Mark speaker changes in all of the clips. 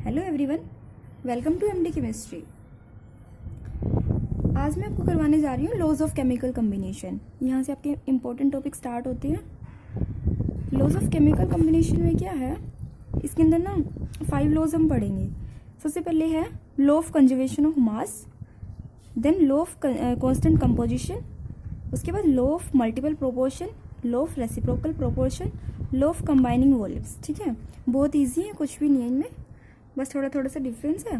Speaker 1: Hello everyone, welcome to MD chemistry. आज मैं आपको करवाने जा रही हूँ लॉज ऑफ केमिकल कॉम्बिनेशन। यहाँ से आपके इम्पोर्टेंट टॉपिक स्टार्ट होते हैं। लॉज ऑफ केमिकल कॉम्बिनेशन में क्या है, इसके अंदर ना 5 लॉज हम पढ़ेंगे। सबसे पहले है law of conservation of mass, then law of constant composition, उसके बाद law of multiple proportion, law of reciprocal proportion, law of combining volumes. ठीक है, बहुत ईजी है, कुछ भी नहीं है इनमें, बस थोड़ा थोड़ा सा डिफरेंस है।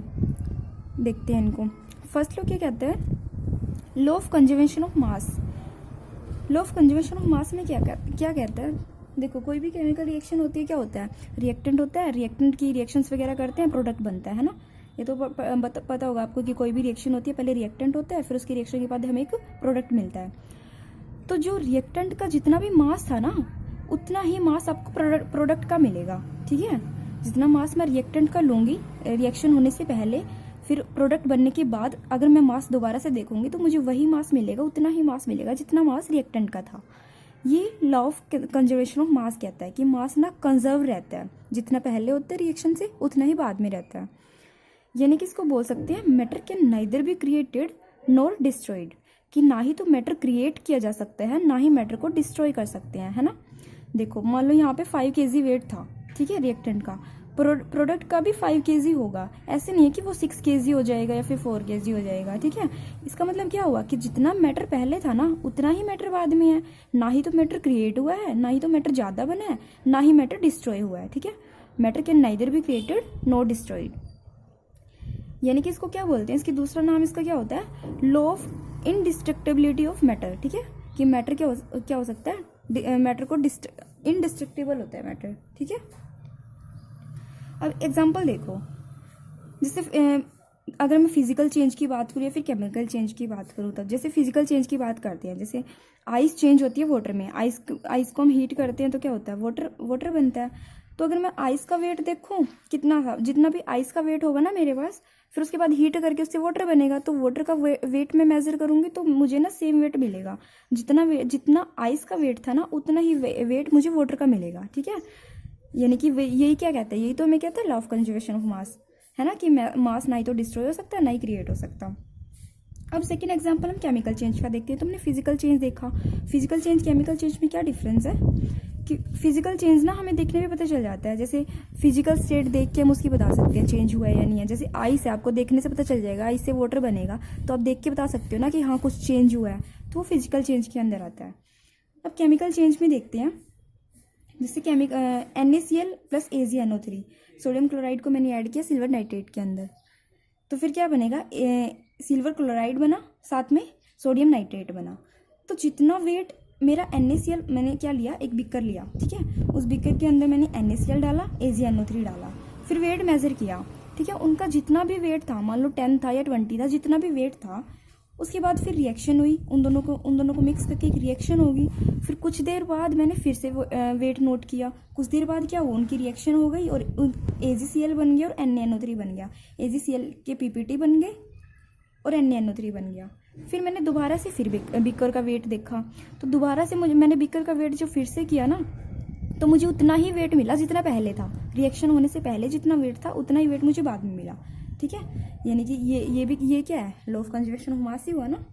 Speaker 1: देखते हैं इनको। फर्स्ट लॉ क्या कहता है, law of conservation of mass. Law of conservation of मास में क्या कहता है, देखो कोई भी केमिकल रिएक्शन होती है, क्या होता है, रिएक्टेंट होता है, रिएक्टेंट की रिएक्शंस वगैरह करते हैं, प्रोडक्ट बनता है ना। ये तो पता होगा आपको कि कोई भी रिएक्शन होती है, पहले रिएक्टेंट होता है, फिर उसकी रिएक्शन के बाद हमें एक प्रोडक्ट मिलता है। तो जो रिएक्टेंट का जितना भी मास था ना, उतना ही मास आपको प्रोडक्ट का मिलेगा। ठीक है, जितना मास मैं रिएक्टेंट का लूंगी रिएक्शन होने से पहले, फिर प्रोडक्ट बनने के बाद अगर मैं मास दोबारा से देखूंगी तो मुझे वही मास मिलेगा, उतना ही मास मिलेगा जितना मास रिएक्टेंट का था। ये लॉ ऑफ कंजर्वेशन ऑफ मास कहता है कि मास ना कंजर्व रहता है, जितना पहले होता है रिएक्शन से उतना ही बाद में रहता है। यानी कि इसको बोल सकते हैं matter can neither be created nor destroyed, कि ना ही तो मैटर क्रिएट किया जा सकता है, ना ही मैटर को डिस्ट्रॉय कर सकते हैं, है ना। देखो मान लो यहाँ पे 5 kg वेट था, ठीक है, रिएक्टेंट का, प्रोडक्ट का भी 5 kg होगा। ऐसे नहीं है कि वो 6 kg हो जाएगा या फिर 4 kg हो जाएगा। ठीक है, इसका मतलब क्या हुआ कि जितना मैटर पहले था ना, उतना ही मैटर बाद में है। ना ही तो मैटर क्रिएट हुआ है, ना ही तो मैटर ज्यादा बना है, ना ही मैटर डिस्ट्रॉय हुआ है। ठीक है, matter can neither be created nor destroyed. यानी कि इसको क्या बोलते हैं, इसकी दूसरा नाम इसका क्या होता है, लॉ ऑफ इनडिस्ट्रक्टिबिलिटी ऑफ मैटर। ठीक है, कि मैटर क्या हो सकता है, मैटर को इनडिस्ट्रक्टिबल होता है मैटर। ठीक है, अब एग्जांपल देखो, जैसे अगर मैं फिजिकल चेंज की बात करूँ या फिर केमिकल चेंज की बात करूँ, तब जैसे फिजिकल चेंज की बात करते हैं, जैसे आइस चेंज होती है वाटर में। आइस को हम हीट करते हैं तो क्या होता है, वाटर बनता है। तो अगर मैं आइस का वेट देखूं कितना था, जितना भी आइस का वेट होगा ना मेरे पास, फिर उसके बाद हीट करके उससे वाटर बनेगा, तो वाटर का वेट में मेजर करूंगी तो मुझे ना सेम वेट मिलेगा। जितना आइस का वेट था ना, उतना ही वेट मुझे वाटर का मिलेगा। ठीक है, यानी कि यही क्या कहता है, यही तो हमें कहता है लॉ ऑफ कंजर्वेशन ऑफ मास, है ना, कि मास ना ही तो डिस्ट्रॉय हो सकता है, ना ही क्रिएट हो सकता। अब सेकेंड एग्जाम्पल हम केमिकल चेंज का देखते हैं। तो हमने फिजिकल चेंज देखा, फिजिकल चेंज केमिकल चेंज में क्या डिफरेंस है, कि फिजिकल चेंज ना हमें देखने में पता चल जाता है। जैसे फिजिकल स्टेट देख के हम उसकी बता सकते हैं चेंज हुआ है या नहीं है। जैसे आइस है, आपको देखने से पता चल जाएगा, आइस से वाटर बनेगा, तो आप देख के बता सकते हो ना कि हाँ कुछ चेंज हुआ है, तो वो फिजिकल चेंज के अंदर आता है। अब केमिकल चेंज में देखते हैं, जैसे NaCl plus AgNO3, sodium chloride को मैंने ऐड किया सिल्वर नाइट्रेट के अंदर, तो फिर क्या बनेगा, सिल्वर क्लोराइड बना, साथ में सोडियम नाइट्रेट बना। तो जितना वेट मेरा NaCl, मैंने क्या लिया, एक बीकर लिया, ठीक है, उस बीकर के अंदर मैंने NaCl डाला, AgNO3 डाला, फिर वेट मेजर किया। ठीक है, उनका जितना भी वेट था, मान लो 10 था या 20 था, जितना भी वेट था, उसके बाद फिर रिएक्शन हुई, उन दोनों को मिक्स करके एक रिएक्शन होगी। फिर कुछ देर बाद मैंने फिर से वेट नोट किया, कुछ देर बाद क्या हुआ, उनकी रिएक्शन हो गई और AgCl बन गया और NaNO3 बन गया। AgCl के PPT बन गए और NaNO3 बन गया। फिर मैंने दोबारा से फिर बीकर का वेट देखा, तो दोबारा से मैंने बीकर का वेट जो फिर से किया ना, तो मुझे उतना ही वेट मिला जितना पहले था। रिएक्शन होने से पहले जितना वेट था उतना ही वेट मुझे बाद में मिला। ठीक है, यानी कि ये क्या है, law of conservation of mass ही हुआ ना।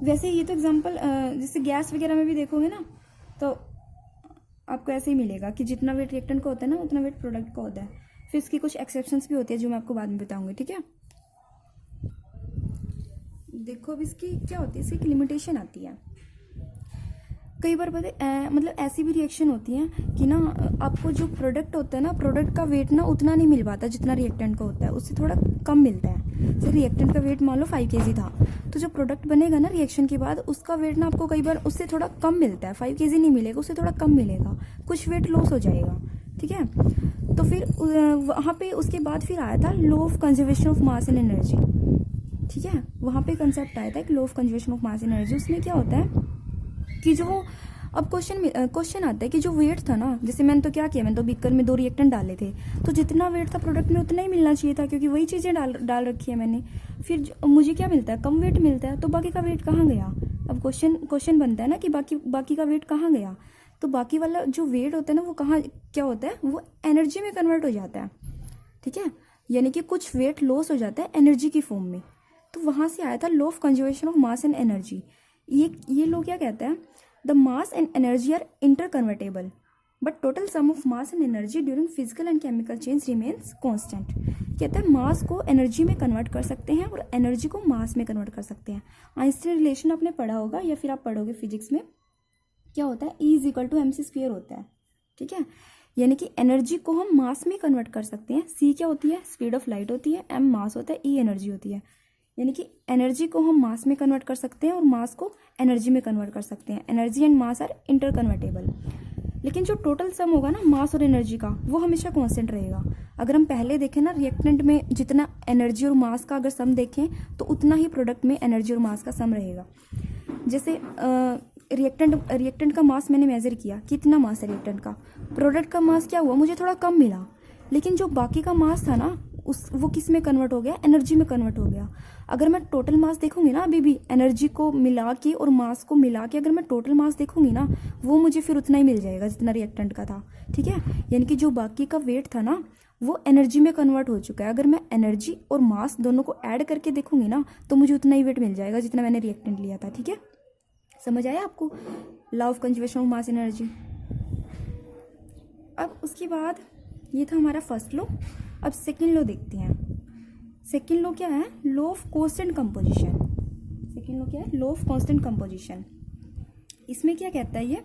Speaker 1: वैसे ये तो एग्जांपल, जैसे गैस वगैरह में भी देखोगे ना, तो आपको ऐसे ही मिलेगा कि जितना वेट रिएक्टेंट का होता है ना, उतना वेट प्रोडक्ट का होता है। फिर इसकी कुछ एक्सेप्शंस भी होती है जो मैं आपको बाद में बताऊंगी। ठीक है, देखो अब इसकी क्या होती है, इसकी एक लिमिटेशन आती है। कई बार मतलब ऐसी भी रिएक्शन होती है कि ना आपको जो प्रोडक्ट होता है ना, प्रोडक्ट का वेट ना उतना नहीं मिल पाता जितना रिएक्टेंट का होता है, उससे थोड़ा कम मिलता है। जैसे रिएक्टेंट का वेट मान लो 5 kg था, तो जो प्रोडक्ट बनेगा ना रिएक्शन के बाद, उसका वेट ना आपको कई बार उससे थोड़ा कम मिलता है, 5 kg नहीं मिलेगा, उससे थोड़ा कम मिलेगा, कुछ वेट लॉस हो जाएगा। ठीक है, तो फिर वहाँ पे उसके बाद फिर आया था law of conservation of mass and energy. ठीक है, वहाँ पे कंसेप्ट आया था एक law of conservation of mass and energy. उसमें क्या होता है कि जो अब क्वेश्चन आता है कि जो वेट था ना, जैसे मैंने तो क्या किया, मैंने तो बीकर में 2 रिएक्टेंट डाले थे, तो जितना वेट था प्रोडक्ट में उतना ही मिलना चाहिए था, क्योंकि वही चीज़ें डाल रखी है मैंने। फिर मुझे क्या मिलता है, कम वेट मिलता है, तो बाकी का वेट कहाँ गया। अब क्वेश्चन बनता है ना कि बाकी का वेट कहाँ गया, तो बाकी वाला जो वेट होता है ना, वो कहाँ क्या होता है, वो एनर्जी में कन्वर्ट हो जाता है। ठीक है, यानी कि कुछ वेट लॉस हो जाता है एनर्जी की फॉर्म में। तो वहाँ से आया था law of conservation of mass and energy. ये लोग क्या कहते हैं, the mass and energy are interconvertible but total sum of mass and energy during physical and chemical change remains constant. कहते हैं मास को एनर्जी में कन्वर्ट कर सकते हैं और एनर्जी को मास में कन्वर्ट कर सकते हैं। आइंस्टीन रिलेशन आपने पढ़ा होगा या फिर आप पढ़ोगे फिजिक्स में, क्या होता है, E is equal to MC square होता है। ठीक है, यानी कि एनर्जी को हम मास में कन्वर्ट कर सकते हैं। C क्या होती है, स्पीड ऑफ लाइट होती है, M मास होता है, E एनर्जी होती है। यानी कि एनर्जी को हम मास में कन्वर्ट कर सकते हैं और मास को एनर्जी में कन्वर्ट कर सकते हैं। Energy and mass are interconvertible. लेकिन जो टोटल सम होगा ना मास और एनर्जी का, वो हमेशा कांस्टेंट रहेगा। अगर हम पहले देखें ना रिएक्टेंट में जितना एनर्जी और मास का अगर सम देखें तो उतना ही प्रोडक्ट में एनर्जी और मास का सम रहेगा। जैसे रिएक्टेंट का मास मैंने मेजर किया, कितना मास है रिएक्टेंट का, प्रोडक्ट का मास क्या हुआ, मुझे थोड़ा कम मिला, लेकिन जो बाकी का मास था ना वो किस में कन्वर्ट हो गया, एनर्जी में कन्वर्ट हो गया। अगर मैं टोटल मास देखूंगी ना अभी भी एनर्जी को मिला के और मास को मिला के अगर मैं टोटल मास देखूंगी ना, वो मुझे फिर उतना ही मिल जाएगा जितना रिएक्टेंट का था। ठीक है, यानी कि जो बाकी का वेट था ना वो एनर्जी में कन्वर्ट हो चुका है। अगर मैं एनर्जी और मास दोनों को ऐड करके देखूंगी ना तो मुझे उतना ही वेट मिल जाएगा जितना मैंने रिएक्टेंट लिया था। ठीक है, समझ आया आपको law of conservation of mass energy. अब उसके बाद ये था हमारा फर्स्ट लॉ। अब सेकंड लॉ देखते हैं। सेकंड लॉ क्या है, law of constant composition. Second law क्या है, लॉ ऑफ कांस्टेंट कंपोजिशन। इसमें क्या कहता है ये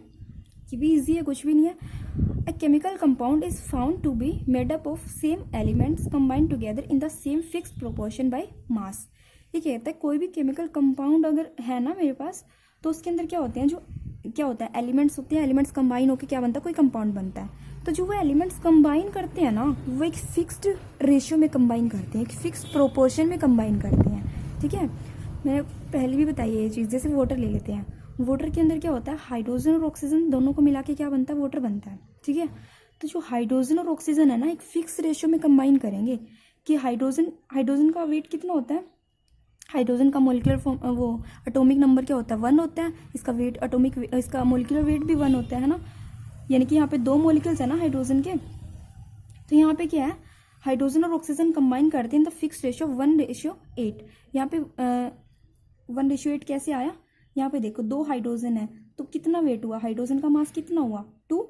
Speaker 1: कि भी इजी है, कुछ भी नहीं है। A chemical compound is found to be made up of same elements combined together in the same fixed proportion by mass। ये कहता है कोई भी केमिकल कंपाउंड अगर है ना मेरे पास तो उसके अंदर क्या होते हैं, जो क्या होता है एलिमेंट्स होते हैं, एलिमेंट्स कंबाइन होकर क्या बनता है, कोई कंपाउंड बनता है। तो जो वो एलिमेंट्स कंबाइन करते हैं ना वो एक फिक्स्ड रेशियो में कंबाइन करते हैं, एक फिक्स्ड प्रोपोर्शन में कंबाइन करते हैं। ठीक है, मैंने पहले भी बताई है ये चीज़। जैसे वाटर ले लेते हैं, वाटर के अंदर क्या होता है, हाइड्रोजन और ऑक्सीजन दोनों को मिला के क्या बनता है, वाटर बनता है। ठीक है, तो जो हाइड्रोजन और ऑक्सीजन है ना एक फिक्स रेशियो में कंबाइन करेंगे कि हाइड्रोजन का वेट कितना होता है, हाइड्रोजन का मोलिकुलर फॉर्म वो एटॉमिक नंबर क्या होता है, 1 होता है। इसका वेट इसका मोलिकुलर वेट भी 1 होता है ना। यानी कि यहाँ पे 2 मोलिकुल्स है ना हाइड्रोजन के, तो यहाँ पे क्या है, हाइड्रोजन और ऑक्सीजन कंबाइन करते हैं द फिक्स रेशियो 1:8। यहाँ पे 1:8 कैसे आया, यहाँ पे देखो 2 हाइड्रोजन है तो कितना वेट हुआ, हाइड्रोजन का मास कितना हुआ, 2।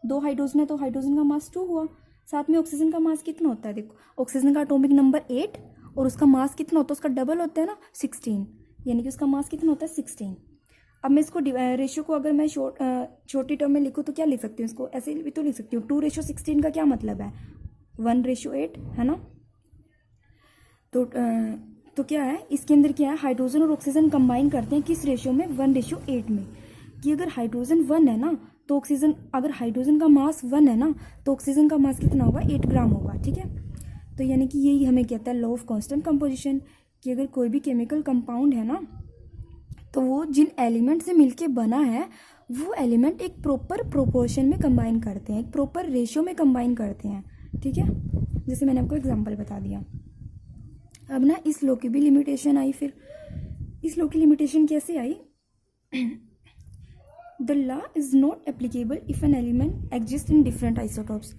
Speaker 1: 2 हाइड्रोजन है तो हाइड्रोजन का मास 2 हुआ। साथ में ऑक्सीजन का मास कितना होता है, देखो ऑक्सीजन का एटॉमिक नंबर 8 और उसका मास कितना होता है, उसका डबल होता है ना 16, यानी कि उसका मास कितना होता है 16। अब मैं इसको रेशियो को अगर मैं छोटी टर्म में लिखूँ तो क्या लिख सकती हूँ, इसको ऐसे भी तो लिख सकती हूँ। 2:16 का क्या मतलब है, 1:8 है ना। तो क्या है इसके अंदर क्या है, हाइड्रोजन और ऑक्सीजन कंबाइन करते हैं किस रेशियो में, 1:8 में। कि अगर हाइड्रोजन 1 है ना तो ऑक्सीजन, अगर हाइड्रोजन का मास 1 है ना तो ऑक्सीजन का मास कितना होगा, 8 ग्राम होगा। ठीक है, तो यानी कि यही हमें कहता है लॉ ऑफ कांस्टेंट कंपोजिशन, कि अगर कोई भी केमिकल कंपाउंड है ना तो वो जिन एलिमेंट से मिलके बना है वो एलिमेंट एक प्रॉपर प्रोपोर्शन में कंबाइन करते हैं, एक प्रॉपर रेशियो में कंबाइन करते हैं। ठीक है, जैसे मैंने आपको एग्जांपल बता दिया। अब ना इस लॉ की भी लिमिटेशन आई। फिर इस लॉ की लिमिटेशन कैसे आई, the law is not applicable if an element exist in different isotopes.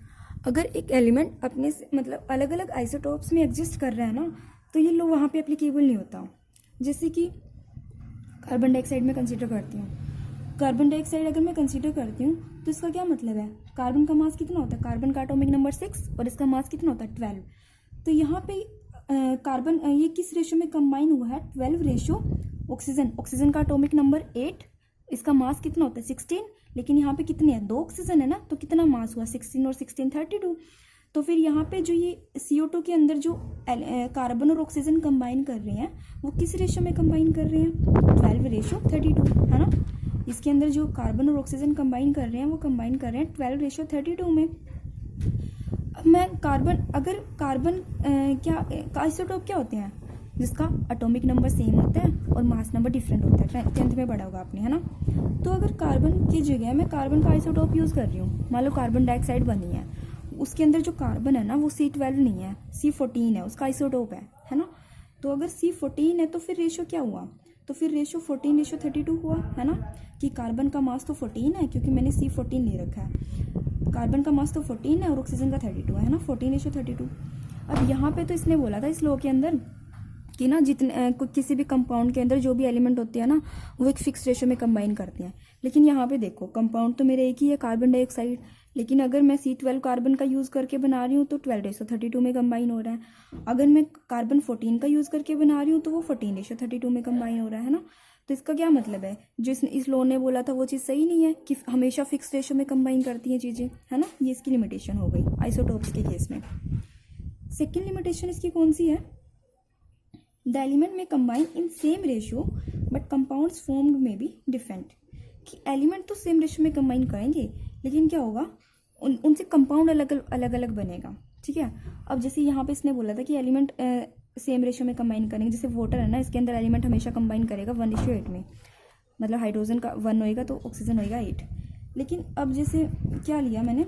Speaker 1: अगर एक एलिमेंट अपने से मतलब अलग अलग आइसोटोप्स में एग्जिस्ट कर रहा है ना तो ये लॉ वहाँ पे एप्लीकेबल नहीं होता। जैसे कि कार्बन डाइऑक्साइड में कंसीडर करती हूँ, कार्बन डाइऑक्साइड अगर मैं कंसीडर करती हूँ तो इसका क्या मतलब है, कार्बन का मास कितना होता है, कार्बन का एटॉमिक नंबर 6 और इसका मास कितना होता है 12। तो यहाँ पे कार्बन ये किस रेशियो में कंबाइन हुआ है, 12 रेशियो ऑक्सीजन का एटॉमिक नंबर 8, इसका मास कितना होता है 16, लेकिन यहाँ पे कितने हैं, 2 ऑक्सीजन है ना, तो कितना मास हुआ 16 और 16 32। तो फिर यहाँ पे जो ये CO2 के अंदर जो कार्बन और ऑक्सीजन कंबाइन कर रहे हैं वो किस रेशियो में कंबाइन कर रहे हैं, 12:32 है ना। इसके अंदर जो कार्बन और ऑक्सीजन कंबाइन कर रहे हैं वो कंबाइन कर रहे हैं 12:32 में। अब मैं अगर कार्बन क्या आइसोटोप क्या होते हैं, जिसका एटॉमिक नंबर सेम होता है और मास नंबर डिफरेंट होता है, 10th में पढ़ा होगा आपने है ना। तो अगर कार्बन की जगह मैं कार्बन का आइसोटोप यूज़ कर रही हूँ, मान लो कार्बन डाइऑक्साइड बनी है, उसके अंदर जो कार्बन है ना वो C12 नहीं है, C14 है, उसका आइसोटोप है ना। तो अगर C14 है तो फिर रेशियो क्या हुआ, तो फिर रेशियो 14:32 हुआ है ना, कि कार्बन का मास तो 14 है क्योंकि मैंने C14 ले रखा है। कार्बन का मास तो 14 है और ऑक्सीजन का 32 है ना, 14:32। अब यहाँ पे तो इसने बोला था इस लॉ के अंदर कि ना जितने किसी भी कंपाउंड के अंदर जो भी एलिमेंट होते हैं ना वो एक फिक्स रेशो में कंबाइन करते हैं। लेकिन यहाँ पे देखो कंपाउंड तो मेरा एक ही है, कार्बन डाइऑक्साइड, लेकिन अगर मैं C12 कार्बन का यूज़ करके बना रही हूँ तो 12:32 में कंबाइन हो रहा है। अगर मैं कार्बन 14 का यूज़ करके बना रही हूँ तो वो 14:32 में कंबाइन हो रहा है ना। तो इसका क्या मतलब है, जो इस लॉ ने बोला था वो चीज़ सही नहीं है कि हमेशा फिक्स रेशो में कंबाइन करती हैं चीज़ें, है ना। ये इसकी लिमिटेशन हो गई आइसोटोप्स के केस में। सेकेंड लिमिटेशन इसकी कौन सी है, द एलिमेंट में combine in same ratio but compounds formed में बी डिफरेंट। कि एलिमेंट तो सेम रेशियो में कंबाइन करेंगे लेकिन क्या होगा, उनसे कंपाउंड अलग अलग बनेगा, ठीक है। अब जैसे यहाँ पे इसने बोला था कि एलिमेंट सेम रेशियो में कंबाइन करेंगे, जैसे वाटर है ना, इसके अंदर एलिमेंट हमेशा कंबाइन करेगा 1:8 में, मतलब हाइड्रोजन का 1 होएगा तो ऑक्सीजन होएगा 8। लेकिन अब जैसे क्या लिया मैंने,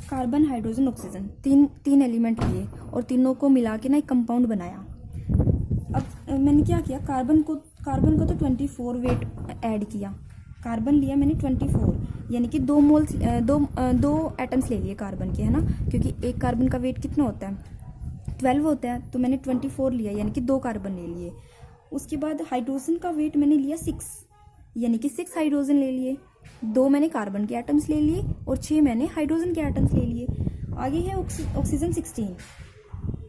Speaker 1: कार्बन हाइड्रोजन ऑक्सीजन, तीन एलिमेंट लिए और तीनों को मिला के ना एक कंपाउंड बनाया। अब मैंने क्या किया, कार्बन को तो 24 वेट ऐड किया, कार्बन लिया मैंने 24, यानी कि 2 मोल्स दो एटम्स ले लिए कार्बन के, है ना, क्योंकि एक कार्बन का वेट कितना होता है 12 होता है, तो मैंने 24 लिया यानी कि 2 कार्बन ले लिए। उसके बाद हाइड्रोजन का वेट मैंने लिया 6, यानी कि 6 हाइड्रोजन ले लिए, 2 मैंने कार्बन के एटम्स ले लिए और 6 मैंने हाइड्रोजन के एटम्स ले लिए। आगे है ऑक्सीजन 16,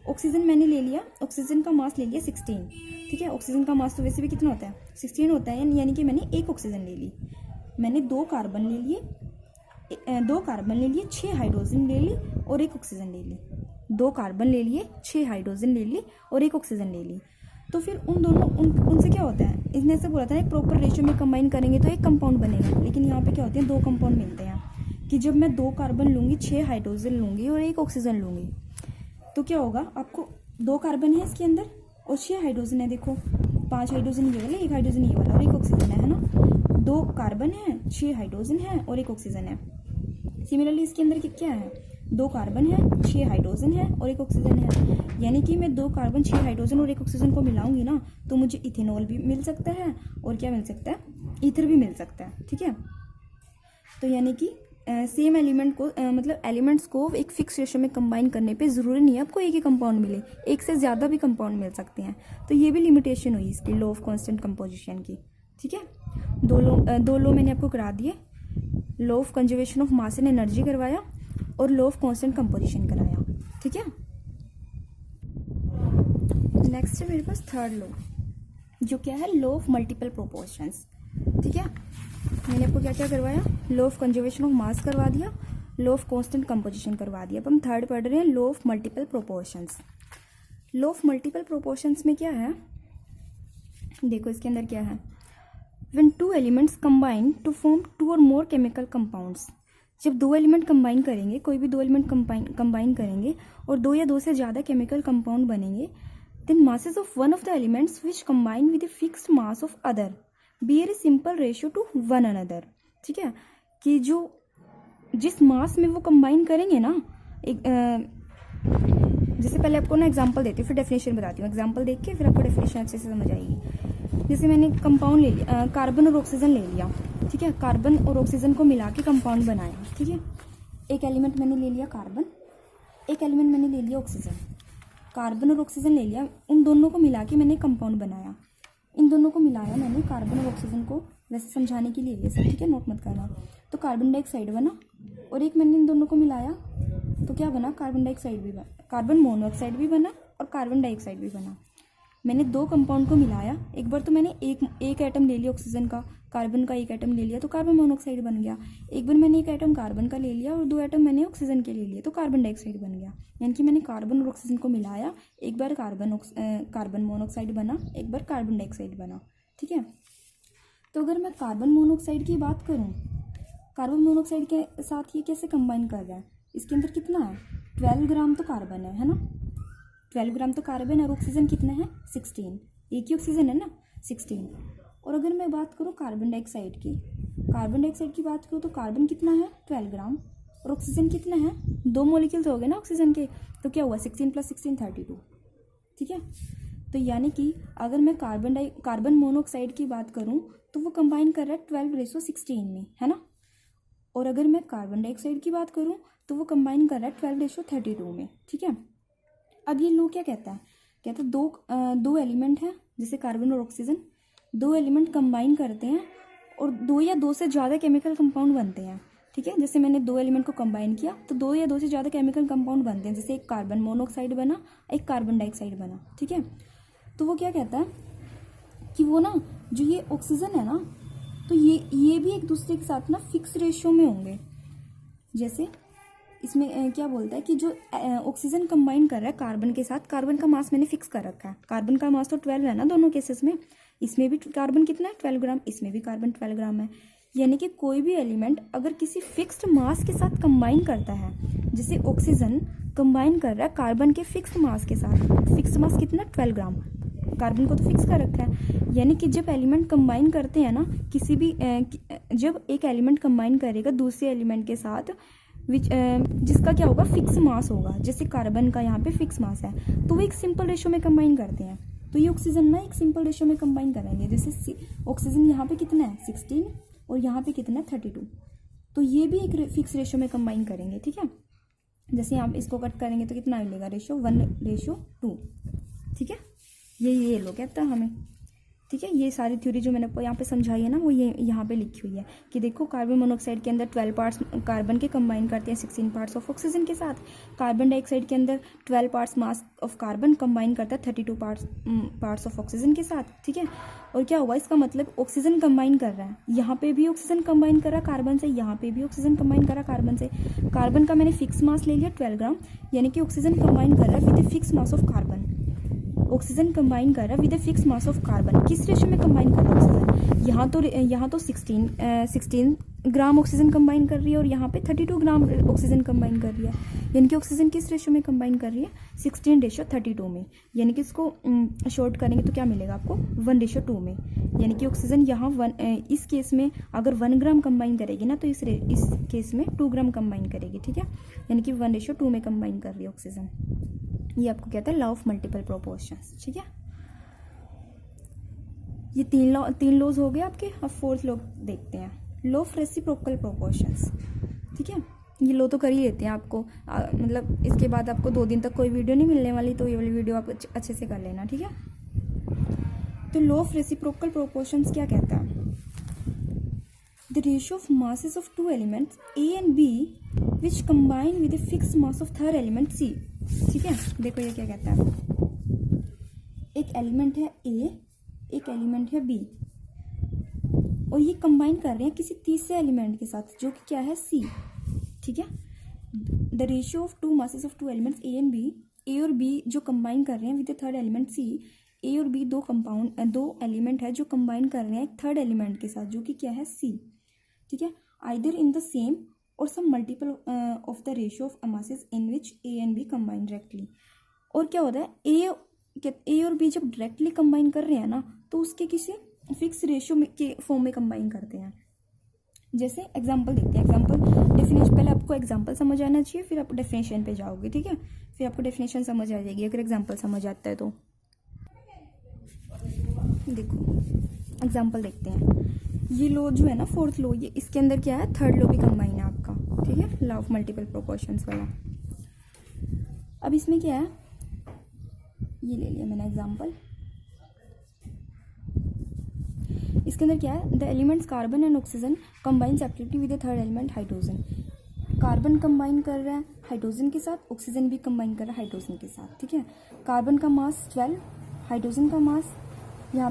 Speaker 1: ऑक्सीजन मैंने ले लिया, ऑक्सीजन का मास ले लिया 16, ठीक है। ऑक्सीजन का मास तो वैसे भी कितना होता है 16 होता है, यानी कि मैंने 1 ऑक्सीजन ले ली, मैंने 2 कार्बन ले लिए, 6 हाइड्रोजन ले ली और 1 ऑक्सीजन ले ली, 2 कार्बन ले लिए, 6 हाइड्रोजन ले ली और 1 ऑक्सीजन ले ली। तो फिर उनसे क्या होता है, इसने ऐसे बोला था एक प्रॉपर रेशियो में कंबाइन करेंगे तो एक कंपाउंड बनेगा, लेकिन यहाँ पे क्या होते हैं 2 कंपाउंड मिलते हैं कि जब मैं 2 कार्बन लूँगी, 6 हाइड्रोजन लूँगी और 1 ऑक्सीजन लूँगी तो क्या होगा, आपको 2 कार्बन है इसके अंदर और 6 हाइड्रोजन है, देखो 5 हाइड्रोजन ये वाला, 1 हाइड्रोजन ये वाला और 1 ऑक्सीजन है ना। 2 कार्बन है, 6 हाइड्रोजन है और 1 ऑक्सीजन है। सिमिलरली इसके अंदर क्या है, 2 कार्बन है, 6 हाइड्रोजन है और 1 ऑक्सीजन है, यानी कि मैं 2 कार्बन, 6 हाइड्रोजन और 1 ऑक्सीजन को मिलाऊंगी ना तो मुझे इथेनॉल भी मिल सकता है और क्या मिल सकता है, ईथर भी मिल सकता है, ठीक है। तो यानी कि सेम एलिमेंट को मतलब एलिमेंट्स को एक फिक्स रेशियो में कंबाइन करने पे ज़रूरी नहीं है आपको एक ही कंपाउंड मिले, एक से ज़्यादा भी कंपाउंड मिल सकते हैं। तो ये भी लिमिटेशन हुई इसकी लॉ ऑफ कांस्टेंट कंपोजिशन की, ठीक है। दो लॉ मैंने आपको करा दिए, law of conservation of mass and energy करवाया और लॉ ऑफ कांस्टेंट कंपोजिशन कराया, ठीक है। नेक्स्ट है मेरे पास थर्ड लॉ, जो क्या है, लॉ ऑफ मल्टीपल प्रोपोर्शंस, ठीक है। मैंने आपको क्या क्या करवाया, लॉ ऑफ कंजर्वेशन ऑफ मास करवा दिया, लॉ ऑफ कांस्टेंट कंपोजिशन करवा दिया। अब हम थर्ड पढ़ रहे हैं law of multiple proportions. Law of multiple proportions में क्या है, देखो इसके अंदर क्या है, when 2 elements combine to form 2 और मोर केमिकल कंपाउंड्स। जब 2 एलिमेंट कंबाइन करेंगे, कोई भी 2 एलिमेंट कंबाइन करेंगे और 2 या 2 से ज़्यादा केमिकल कंपाउंड बनेंगे, then masses of one of the elements which combine with the fixed mass of other bear a simple ratio to one another, ठीक है। कि जो जिस मास में वो कंबाइन करेंगे ना, एक जैसे पहले आपको ना एग्जांपल देती हूँ फिर डेफिनेशन बताती हूँ, एग्जांपल देख के फिर आपको डेफिनेशन अच्छे से समझ आएगी। जैसे मैंने कंपाउंड ले लिया, कार्बन और ऑक्सीजन ले लिया, ठीक है, कार्बन और ऑक्सीजन को मिला के कंपाउंड बनाया, ठीक है। एक एलिमेंट मैंने ले लिया कार्बन, एक एलिमेंट मैंने ले लिया ऑक्सीजन, कार्बन और ऑक्सीजन ले लिया, उन दोनों को मिला के मैंने कंपाउंड बनाया, इन दोनों को मिलाया मैंने, कार्बन और ऑक्सीजन को, वैसे समझाने के लिए ये सब, ठीक है, नोट मत करना। तो कार्बन डाइऑक्साइड बना और एक मैंने इन दोनों को मिलाया तो क्या बना, कार्बन डाइऑक्साइड भी बना, कार्बन मोनोऑक्साइड भी बना और कार्बन डाइऑक्साइड भी बना। मैंने 2 कंपाउंड को मिलाया, एक बार तो मैंने एक एटम ले लिया ऑक्सीजन का, कार्बन का एक एटम ले लिया तो कार्बन मोनोऑक्साइड बन गया। एक बार मैंने एक एटम कार्बन का ले लिया और 2 एटम मैंने ऑक्सीजन के ले लिए तो कार्बन डाइऑक्साइड बन गया। यानी कि मैंने कार्बन और ऑक्सीजन को मिलाया, एक बार कार्बन मोनोऑक्साइड बना, एक बार कार्बन डाइऑक्साइड बना, ठीक है। तो अगर मैं कार्बन मोनोऑक्साइड की बात करूँ, कार्बन मोनोऑक्साइड के साथ ये कैसे कंबाइन कर रहा है, इसके अंदर कितना है 12 ग्राम तो कार्बन है ना, 12 ग्राम तो कार्बन और ऑक्सीजन कितना है 16, एक ही ऑक्सीजन है ना 16। और अगर मैं बात करूँ कार्बन डाइऑक्साइड की बात करूँ तो कार्बन कितना है 12 ग्राम और ऑक्सीजन कितना है, 2 मॉलिक्यूल्स हो गए ना ऑक्सीजन के, तो क्या हुआ 16 + 16 32, ठीक है। तो यानी कि अगर मैं कार्बन मोनोऑक्साइड की बात करूँ तो वो कंबाइन कर रहा है 12:16 में, है ना। और अगर मैं कार्बन डाइऑक्साइड की बात करूँ तो वो कंबाइन कर रहा है 12:32 में, ठीक है। अब ये लो क्या कहता है, कहता है दो एलिमेंट हैं जैसे कार्बन और ऑक्सीजन, दो एलिमेंट कंबाइन करते हैं और दो या दो से ज़्यादा केमिकल कंपाउंड बनते हैं, ठीक है। जैसे मैंने दो एलिमेंट को कंबाइन किया तो दो या दो से ज़्यादा केमिकल कंपाउंड बनते हैं, जैसे एक कार्बन मोनोऑक्साइड बना, एक कार्बन डाइऑक्साइड बना, ठीक है। तो वो क्या कहता है कि वो ना जो ये ऑक्सीजन है ना, तो ये भी एक दूसरे के साथ ना फिक्स रेशियो में होंगे। जैसे इसमें क्या बोलता है कि जो ऑक्सीजन कंबाइन कर रहा है कार्बन के साथ, कार्बन का मास मैंने फिक्स कर रखा है, कार्बन का मास तो 12 है ना दोनों केसेस में, इसमें भी कार्बन कितना है 12 ग्राम, इसमें भी कार्बन 12 ग्राम है। यानी कि कोई भी एलिमेंट अगर किसी फिक्स्ड मास के साथ कंबाइन करता है, जैसे ऑक्सीजन कंबाइन कर रहा है कार्बन के फिक्स्ड मास के साथ, फिक्स्ड मास कितना 12 ग्राम, कार्बन को तो फिक्स कर रखा है। यानी कि जब एलिमेंट कंबाइन करते हैं ना किसी भी जब एक एलिमेंट कंबाइन करेगा दूसरे एलिमेंट के साथ जिसका क्या होगा फिक्स मास होगा, जैसे कार्बन का यहाँ पे फिक्स मास है, तो वो एक सिंपल रेशियो में कंबाइन करते हैं। तो ये ऑक्सीजन ना एक सिंपल रेशियो में कंबाइन करेंगे, जैसे ऑक्सीजन यहाँ पे कितना है 16 और यहाँ पे कितना है 32, तो ये भी एक फिक्स रेशियो में कंबाइन करेंगे, ठीक है। जैसे आप इसको कट करेंगे तो कितना मिलेगा रेशियो 1:2, ठीक है। ये लो कहता है हमें, ठीक है। ये सारी थ्योरी जो मैंने यहाँ पे समझाई है ना वो ये यहाँ पे लिखी हुई है कि देखो कार्बन मोनोऑक्साइड के अंदर 12 पार्ट्स कार्बन के कंबाइन करते हैं 16 पार्ट्स ऑफ ऑक्सीजन के साथ, कार्बन डाइऑक्साइड के अंदर 12 parts mass of carbon combine करता है 32 पार्ट्स ऑफ ऑक्सीजन के साथ, ठीक है। और क्या हुआ इसका मतलब ऑक्सीजन कंबाइन कर रहा है, यहाँ पे भी ऑक्सीजन कंबाइन कर रहा है कार्बन से, यहाँ पे भी ऑक्सीजन कंबाइन कर रहा है कार्बन से। कार्बन का मैंने फिक्स मास ले लिया 12 ग्राम, यानी कि ऑक्सीजन कंबाइन कर रहा है with a fix mass of carbon, oxygen combine कर रहा है with a fix mass of carbon. किस रेशियो में कंबाइन कर रहा है ऑक्सीजन, यहाँ तो 16 ग्राम ऑक्सीजन कंबाइन कर रही है और यहाँ पे 32 ग्राम ऑक्सीजन कंबाइन कर रही है, यानी कि ऑक्सीजन किस रेशियो में कंबाइन कर रही है 16:32 में, यानी कि इसको शॉर्ट करेंगे तो क्या मिलेगा आपको 1:2 में, यानी कि ऑक्सीजन यहाँ इस केस में अगर 1 ग्राम कंबाइन करेगी ना तो इस केस में 2 ग्राम कंबाइन करेगी, ठीक है। यानी कि 1:2 में कंबाइन कर रही है ऑक्सीजन। ये आपको कहता है लॉ ऑफ मल्टीपल प्रोपोर्शंस, ठीक है। ये तीन लॉज हो गए आपके। अब फोर्थ लॉ देखते हैं, लॉ ऑफ रेसिप्रोकल प्रोपोर्शंस, ठीक है। ये लॉ तो कर ही लेते हैं आपको, मतलब इसके बाद आपको 2 दिन तक कोई वीडियो नहीं मिलने वाली, तो ये वाली वीडियो आप अच्छे से कर लेना, ठीक है। तो लॉ ऑफ रेसिप्रोकल प्रोपोर्शंस क्या कहता है, the ratio of masses of 2 elements A and B which combine with a fix mass of third element C, ठीक है। देखो ये क्या कहता है, एक एलिमेंट है ए, एक एलिमेंट है बी, और ये कंबाइन कर रहे हैं किसी तीसरे एलिमेंट के साथ जो कि क्या है सी, ठीक है। The ratio of 2 masses of 2 elements A and B, A और बी जो कंबाइन कर रहे हैं with third element C, A और बी दो एलिमेंट है जो कंबाइन कर रहे हैं एक थर्ड एलिमेंट के साथ जो कि क्या है सी, ठीक है। आइदर इन द सेम और some multiple of the ratio of masses in which A and B combine directly. और क्या होता है ए और बी जब डायरेक्टली कंबाइन कर रहे हैं ना तो उसके किसी फिक्स रेशियो के फॉर्म में कंबाइन करते हैं। जैसे एग्जांपल देखते हैं, एग्जांपल डेफिनेशन, पहले आपको एग्जांपल समझ आना चाहिए फिर आप डेफिनेशन पे जाओगे, ठीक है। फिर आपको डेफिनेशन समझ आ जाएगी अगर एग्जांपल समझ आता है तो। देखो एग्जांपल देखते हैं, ये लॉ जो है ना फोर्थ लॉ, ये इसके अंदर क्या है थर्ड लॉ भी कंबाइन है आपका, ठीक है, लॉ ऑफ मल्टीपल प्रोपोर्शंस वाला। अब इसमें क्या है, ये ले लिया मैंने एग्जांपल, इसके अंदर क्या है, the elements carbon and oxygen combine separately with the third element hydrogen. Carbon combine कर रहा है हाइड्रोजन के साथ, ऑक्सीजन भी कंबाइन कर रहा है हाइड्रोजन के साथ, ठीक है। कार्बन का मास 12, हाइड्रोजन का मास यहाँ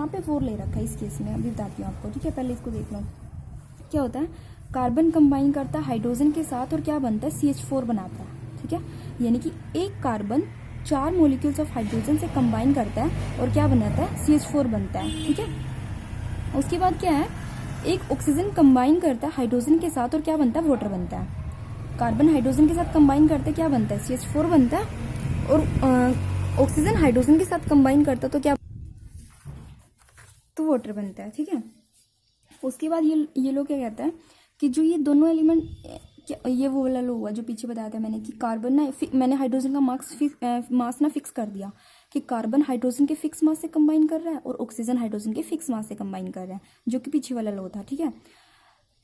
Speaker 1: पे 4 ले रखा है इस केस में, अभी बताती हूँ आपको, ठीक है। पहले इसको देख लो क्या होता है, कार्बन कंबाइन करता है हाइड्रोजन के साथ और क्या बनता है CH4 बनाता है, ठीक है। यानी कि एक कार्बन 4 मॉलिक्यूल्स ऑफ हाइड्रोजन से कंबाइन करता है और क्या बनाता है CH4 बनता है, ठीक है। उसके बाद क्या है, एक ऑक्सीजन कंबाइन करता है हाइड्रोजन के साथ और क्या बनता है वाटर बनता है। कार्बन हाइड्रोजन के साथ कंबाइन करते क्या बनता है CH4 बनता है, और ऑक्सीजन हाइड्रोजन के साथ कंबाइन करता तो क्या, तो वाटर बनता है, ठीक है। उसके बाद ये लोग क्या कहता है कि जो ये दोनों एलिमेंट, ये वो वाला लो हुआ जो पीछे बताया था मैंने कि कार्बन ना, मैंने हाइड्रोजन का मास ना फिक्स कर दिया कि कार्बन हाइड्रोजन के फिक्स मास से कंबाइन कर रहा है और ऑक्सीजन हाइड्रोजन के फिक्स मास से कंबाइन कर रहा है, जो कि पीछे वाला लो था, ठीक है।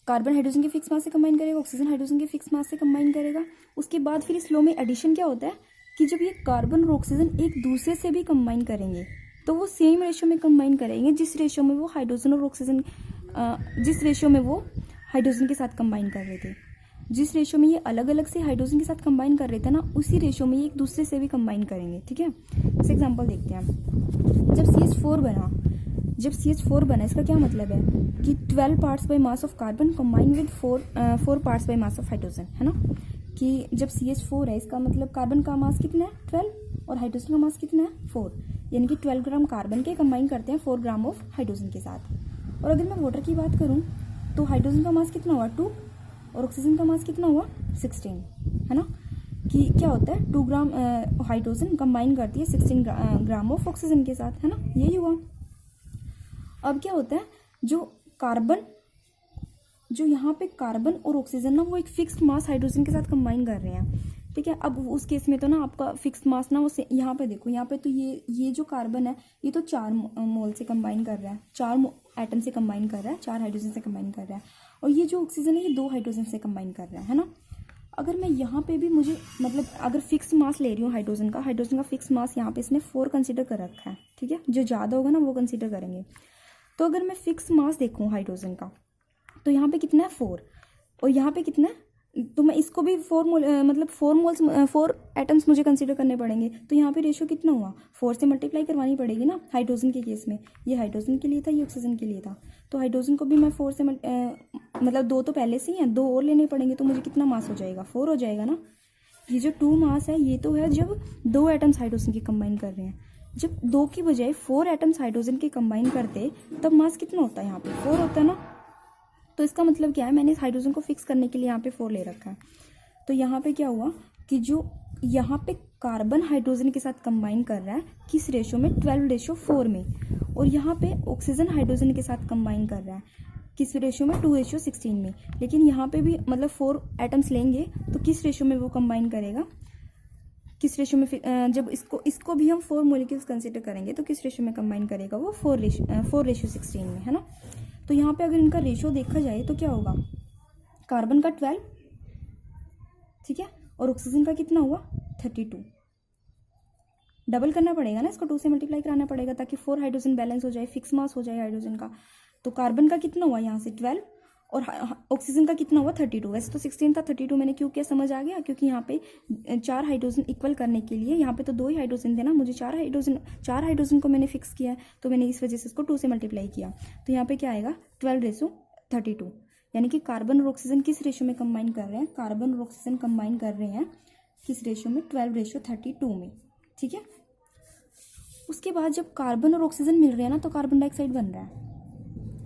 Speaker 1: कार्बन हाइड्रोजन के फिक्स मास से कंबाइन करेगा, ऑक्सीजन हाइड्रोजन के फिक्स मास से कंबाइन करेगा। उसके बाद फिर इस लॉ में एडिशन क्या होता है कि जब ये कार्बन और ऑक्सीजन एक दूसरे से भी कंबाइन करेंगे तो वो सेम रेशियो में कंबाइन करेंगे जिस रेशियो में वो हाइड्रोजन और ऑक्सीजन जिस रेशियो में वो हाइड्रोजन के साथ कंबाइन कर रहे थे। जिस रेशियो में ये अलग अलग से हाइड्रोजन के साथ कंबाइन कर रहे थे ना, उसी रेशियो में ये एक दूसरे से भी कंबाइन करेंगे। ठीक है, जैसे एग्जांपल देखते हैं। जब CH4 बना इसका क्या मतलब है कि 12 parts by mass of carbon combine with 4 parts by mass of hydrogen, है ना। कि जब CH4 है इसका मतलब कार्बन का मास कितना है 12 और हाइड्रोजन का मास कितना है 4, यानी कि 12 ग्राम कार्बन के कंबाइन करते हैं 4 ग्राम ऑफ हाइड्रोजन के साथ। और अगर मैं वाटर की बात करूँ तो हाइड्रोजन का मास कितना हुआ 2 और ऑक्सीजन का मास कितना हुआ 16, है ना। कि क्या होता है 2 ग्राम हाइड्रोजन कंबाइन करती है 16 ग्राम ऑफ ऑक्सीजन के साथ, है ना, यही हुआ। अब क्या होता है जो यहाँ पे कार्बन और ऑक्सीजन ना वो एक फिक्स्ड मास हाइड्रोजन के साथ कंबाइन कर रहे हैं। ठीक है, अब उस केस में तो ना आपका फिक्स्ड मास ना वो यहाँ पे देखो, यहाँ पे तो ये जो कार्बन है ये तो 4 मोल से कंबाइन कर रहा है, 4 एटम से कंबाइन कर रहा है, 4 हाइड्रोजन से कंबाइन कर रहा है। और ये जो ऑक्सीजन है ये 2 हाइड्रोजन से कंबाइन कर रहा है ना। अगर मैं यहाँ पे भी मुझे मतलब अगर फिक्स मास ले रही हूँ हाइड्रोजन का फिक्स मास यहाँ पे इसने 4 कंसिडर कर रखा है। ठीक है, जो ज़्यादा होगा ना वो कंसिडर करेंगे। तो अगर मैं फिक्स मास देखूँ हाइड्रोजन का तो यहाँ पे कितना है 4 और यहाँ पे कितना है, तो मैं इसको भी 4 एटम्स मुझे कंसिडर करने पड़ेंगे। तो यहाँ पे रेशियो कितना हुआ 4 से मल्टीप्लाई करवानी पड़ेगी ना। हाइड्रोजन के केस में ये हाइड्रोजन के लिए था, ये ऑक्सीजन के लिए था। तो हाइड्रोजन को भी मैं 4 से मतलब 2 तो पहले से ही हैं, 2 और लेने पड़ेंगे तो मुझे कितना मास हो जाएगा 4 हो जाएगा ना। ये जो 2 मास है ये तो है जब 2 एटम्स हाइड्रोजन के कंबाइन कर रहे हैं। जब 2 की बजाय 4 एटम्स हाइड्रोजन के कंबाइन करते तब मास कितना होता है यहाँ पे 4 होता है ना। तो इसका मतलब क्या है, मैंने इस हाइड्रोजन को फिक्स करने के लिए यहाँ पे 4 ले रखा है। तो यहाँ पे क्या हुआ कि जो यहाँ पे कार्बन हाइड्रोजन के साथ कंबाइन कर रहा है किस रेशो में 12:4 में, और यहाँ पे ऑक्सीजन हाइड्रोजन के साथ कंबाइन कर रहा है किस रेशो में 2:16 में। लेकिन यहाँ पे भी मतलब 4 एटम्स लेंगे तो किस रेशो में वो कंबाइन करेगा, किस रेशो में जब इसको भी हम 4 मॉलिक्यूल्स कंसिडर करेंगे तो किस रेशो में कंबाइन करेगा वो 4:16 में, है ना। तो यहाँ पे अगर इनका रेशो देखा जाए तो क्या होगा, कार्बन का 12, ठीक है, और ऑक्सीजन का कितना हुआ 32। डबल करना पड़ेगा ना, इसको 2 से मल्टीप्लाई कराना पड़ेगा ताकि 4 हाइड्रोजन बैलेंस हो जाए, फिक्स मास हो जाए हाइड्रोजन का। तो कार्बन का कितना हुआ यहाँ से 12 और ऑक्सीजन का कितना हुआ 32। वैसे तो 16 था, 32 मैंने क्यों किया समझ आ गया, क्योंकि यहाँ पे 4 हाइड्रोजन इक्वल करने के लिए यहाँ पे तो 2 ही हाइड्रोजन थे ना, मुझे 4 हाइड्रोजन को मैंने फिक्स किया है तो मैंने इस वजह से इसको 2 से मल्टीप्लाई किया। तो यहाँ पे क्या आएगा 12:32, यानी कि कार्बन और ऑक्सीजन किस रेशियो में कंबाइन कर रहे हैं, कार्बन और ऑक्सीजन कंबाइन कर रहे हैं किस रेशियो में 12:32 में। ठीक है, उसके बाद जब कार्बन और ऑक्सीजन मिल रहे हैं ना तो कार्बन डाइऑक्साइड बन रहा है।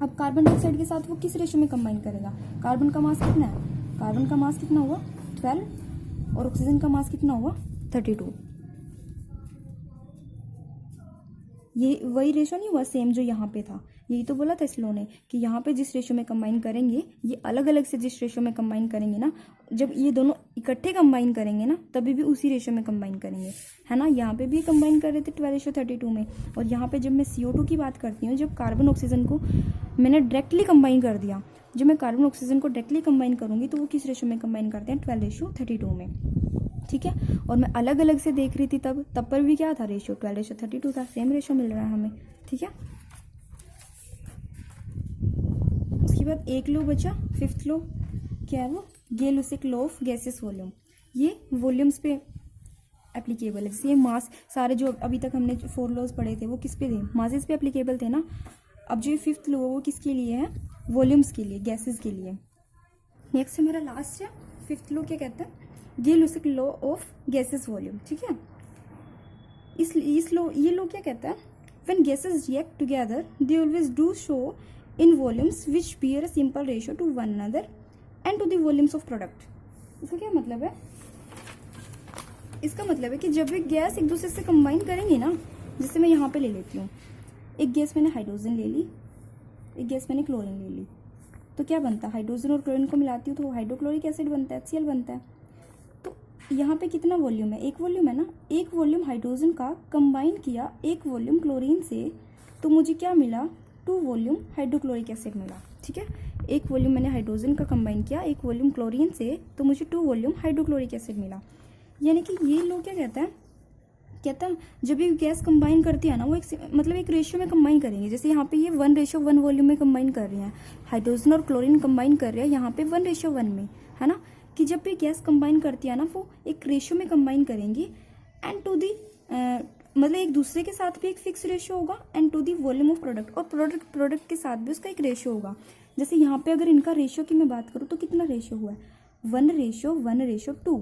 Speaker 1: अब कार्बन डाइऑक्साइड के साथ वो किस रेशो में कंबाइन करेगा, कार्बन का मास कितना है, कार्बन का मास कितना हुआ 12 और ऑक्सीजन का मास कितना हुआ 32। ये वही रेशो नहीं हुआ सेम जो यहाँ पे था, यही तो बोला था इस लॉ ने कि यहाँ पे जिस रेशो में कंबाइन करेंगे ये अलग अलग से जिस रेशो में कंबाइन करेंगे ना, जब ये दोनों इकट्ठे कंबाइन करेंगे ना तभी भी उसी रेशो में कंबाइन करेंगे, है ना। यहाँ पे भी कंबाइन कर रहे थे 12:32 में, और यहाँ पे जब मैं CO2 की बात करती हूँ, जब कार्बन ऑक्सीजन को मैंने डायरेक्टली कंबाइन कर दिया, जब मैं कार्बन ऑक्सीजन को डायरेक्टली कंबाइन करूँगी तो वो किस रेशो में कंबाइन करते हैं 12:32 में। ठीक है, और मैं अलग अलग से देख रही थी तब पर भी क्या था रेशो 12:32 था, सेम रेशो मिल रहा है हमें। ठीक है, उसके बाद एक लॉ बचा, 5th लॉ क्या है वो, गे-लुसिक लॉ ऑफ गैसेस वॉल्यूम। ये वॉल्यूम्स पे एप्लीकेबल है। जैसे ये मास, सारे जो अभी तक हमने 4 लॉज पढ़े थे वो किस पे थे, मासेस पे एप्लीकेबल थे ना। अब जो 5th लॉ वो किसके लिए है, वॉल्यूम्स के लिए, गैसेस के लिए। नेक्स्ट हमारा लास्ट है 5th लॉ, क्या कहता है, गे-लुसिक लॉ ऑफ गैसेस वॉल्यूम। ठीक है, ये लॉ क्या कहता है, when gases react together they always do show in volumes which bear a simple ratio to one another and to the volumes of product। इसका क्या मतलब है, इसका मतलब है कि जब एक गैस एक दूसरे से कंबाइन करेंगे ना, जैसे मैं यहाँ पे ले लेती हूँ, एक गैस मैंने हाइड्रोजन ले ली, एक गैस मैंने क्लोरीन ले ली, तो क्या बनता है, हाइड्रोजन और क्लोरीन को मिलाती हूँ तो हाइड्रोक्लोरिक एसिड बनता है, HCl बनता है। तो यहाँ पे कितना वॉल्यूम है, एक वॉल्यूम है ना, एक वॉल्यूम हाइड्रोजन का कंबाइन किया एक वॉल्यूम क्लोरीन से, तो मुझे क्या मिला 2 वॉल्यूम हाइड्रोक्लोरिक एसिड मिला। ठीक है, एक वॉल्यूम मैंने हाइड्रोजन का कंबाइन किया एक वॉल्यूम क्लोरीन से, तो मुझे 2 वॉल्यूम हाइड्रोक्लोरिक एसिड मिला। यानी कि ये लोग क्या कहता है जब भी गैस कंबाइन करती है ना वो एक रेशियो में कंबाइन करेंगे। जैसे यहाँ पे ये 1:1 वॉल्यूम में कंबाइन कर रहे हैं, हाइड्रोजन और क्लोरीन कंबाइन कर रहे हैं यहाँ पे 1:1 में, है ना, कि जब भी गैस कंबाइन करती है ना वो एक रेशियो में कंबाइन करेंगी एंड टू दी एक दूसरे के साथ भी एक फिक्स रेशियो होगा and to the volume of product, और प्रोडक्ट के साथ भी उसका एक रेशियो होगा। जैसे यहाँ पे अगर इनका रेशियो की मैं बात करूँ तो कितना रेशियो हुआ है 1:1:2,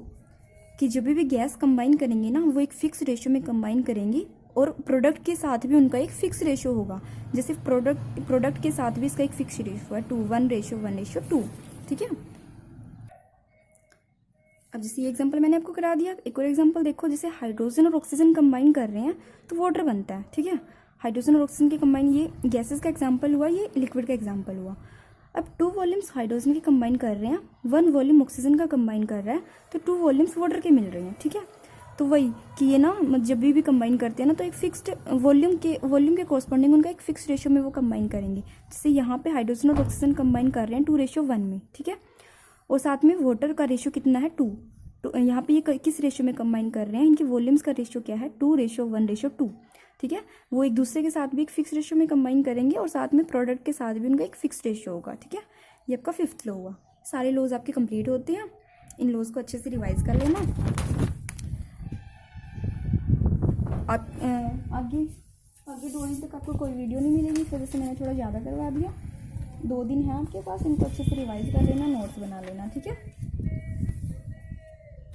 Speaker 1: कि जब भी गैस कंबाइन करेंगे ना वो एक फिक्स रेशियो में कंबाइन करेंगी और प्रोडक्ट के साथ भी उनका एक फिक्स रेशियो होगा। जैसे प्रोडक्ट के साथ भी इसका एक फिक्स रेशियो है 1:1:2, ठीक है। अब जैसे ये एग्जांपल मैंने आपको करा दिया, एक और एग्जांपल देखो, जैसे हाइड्रोजन और ऑक्सीजन कंबाइन कर रहे हैं तो वाटर बनता है, ठीक है। हाइड्रोजन और ऑक्सीजन के कंबाइन, ये गैसेस का एग्जांपल हुआ, ये लिक्विड का एग्जांपल हुआ। अब 2 वॉल्यूम्स हाइड्रोजन के कंबाइन कर रहे हैं, 1 वॉल्यूम ऑक्सीजन का कंबाइन कर रहा है, तो 2 वॉल्यूम्स वाटर के मिल रहे हैं, ठीक है। तो वही कि ये ना जब भी कंबाइन करते हैं ना तो एक फिक्स्ड वॉल्यूम के कॉरस्पॉन्डिंग उनका एक फिक्स रेशियो में वो कंबाइन करेंगे। जैसे यहाँ पे हाइड्रोजन और ऑक्सीजन कंबाइन कर रहे हैं 2:1 में, ठीक है, और साथ में वाटर का रेशियो कितना है 2। तो यहाँ पे ये किस रेशियो में कंबाइन कर रहे हैं, इनके वॉल्यूम्स का रेशियो क्या है 2:1:2, ठीक है। वो एक दूसरे के साथ भी एक फिक्स रेशियो में कंबाइन करेंगे और साथ में प्रोडक्ट के साथ भी उनका एक फिक्स रेशियो होगा, ठीक है। ये आपका 5th लॉ हुआ। सारे लॉज आपके कंप्लीट होते हैं, इन लॉज को अच्छे से रिवाइज कर लेना। आगे 2 दिन तक आपको कोई वीडियो नहीं मिलेगी, इस वजह से मैंने थोड़ा ज़्यादा करवा दिया। 2 दिन है आपके पास, इनको अच्छे से रिवाइज कर लेना, नोट्स बना लेना, ठीक है।